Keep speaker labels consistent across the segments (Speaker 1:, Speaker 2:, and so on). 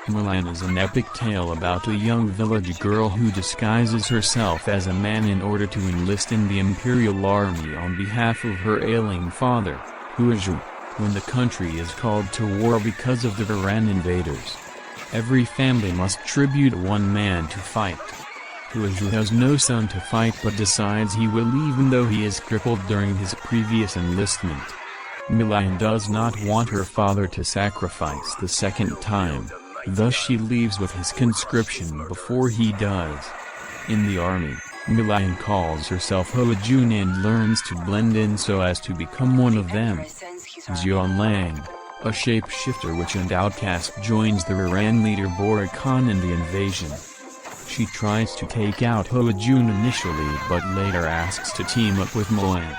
Speaker 1: Mulan is an epic tale about a young village girl who disguises herself as a man in order to enlist in the imperial army on behalf of her ailing father, Hua Mulan, when the country is called to war because of the Iran invaders. Every family must tribute one man to fight. Hua Mulan has no son to fight but decides he will even though he is crippled during his previous enlistment. Mulan does not want her father to sacrifice the second time. Thus she leaves with his conscription before he does. In the army, Mulan calls herself Hua Mulan and learns to blend in so as to become one of them. Lang, a shapeshifter witch and outcast, joins the Iran leader Boycott in the invasion. She tries to take out Hua Mulan initially but later asks to team up with Mulan.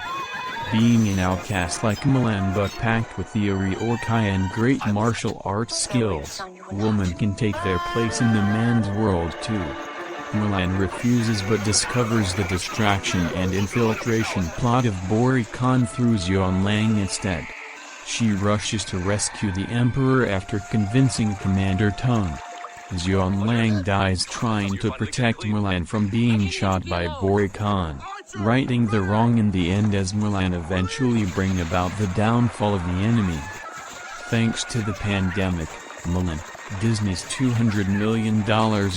Speaker 1: Being an outcast like Mulan but packed with the Kai and great martial arts skills, women can take their place in the man's world too. Mulan refuses but discovers the distraction and infiltration plot of Boycott through Lang instead. She rushes to rescue the Emperor after convincing Commander Tung. Lang dies trying to protect Mulan from being shot by Boycott, righting the wrong in the end as Mulan eventually bring about the downfall of the enemy. Thanks to the pandemic, Mulan, Disney's $200 million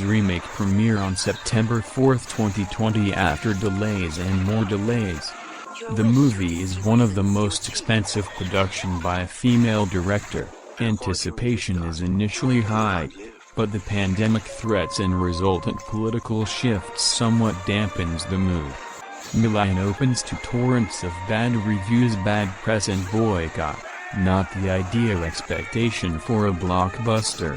Speaker 1: remake premiere on September 4, 2020 after delays and more delays. The movie is one of the most expensive production by a female director. Anticipation is initially high, but the pandemic threats and resultant political shifts somewhat dampens the mood. Mulan opens to torrents of bad reviews, bad press and boycott, not the ideal expectation for a blockbuster.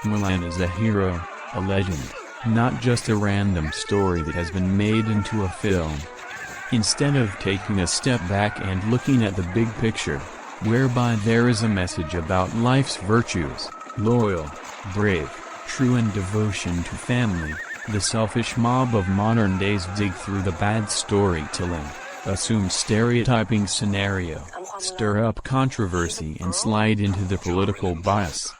Speaker 1: Mulan is a hero, a legend, not just a random story that has been made into a film. Instead of taking a step back and looking at the big picture, whereby there is a message about life's virtues, loyal, brave, true and devotion to family, the selfish mob of modern days dig through the bad storytelling, assume stereotyping scenario, stir up controversy and slide into the political bias.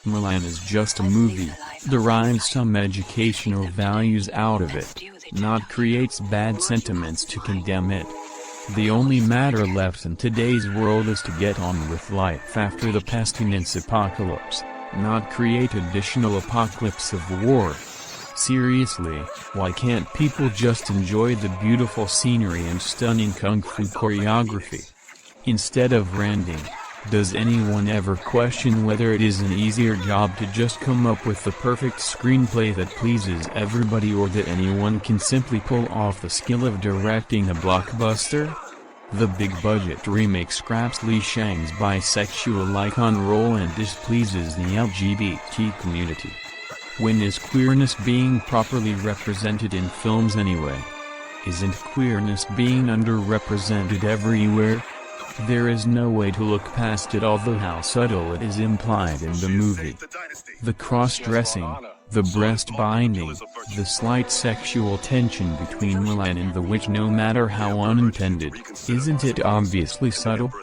Speaker 1: Mulan is just a movie, derives some educational values out of it, not creates bad sentiments to condemn it. The only matter left in today's world is to get on with life after the pestilence apocalypse, not create additional apocalypse of war. Seriously, why can't people just enjoy the beautiful scenery and stunning kung fu choreography? Instead of ranting, does anyone ever question whether it is an easier job to just come up with the perfect screenplay that pleases everybody or that anyone can simply pull off the skill of directing a blockbuster? The big-budget remake scraps Li Shang's bisexual icon role and displeases the LGBT community. When is queerness being properly represented in films anyway? Isn't queerness being underrepresented everywhere? There is no way to look past it, although how subtle it is implied in the movie. The cross-dressing, the breast binding, the slight sexual tension between Mulan and the witch, no matter how unintended, isn't it obviously subtle?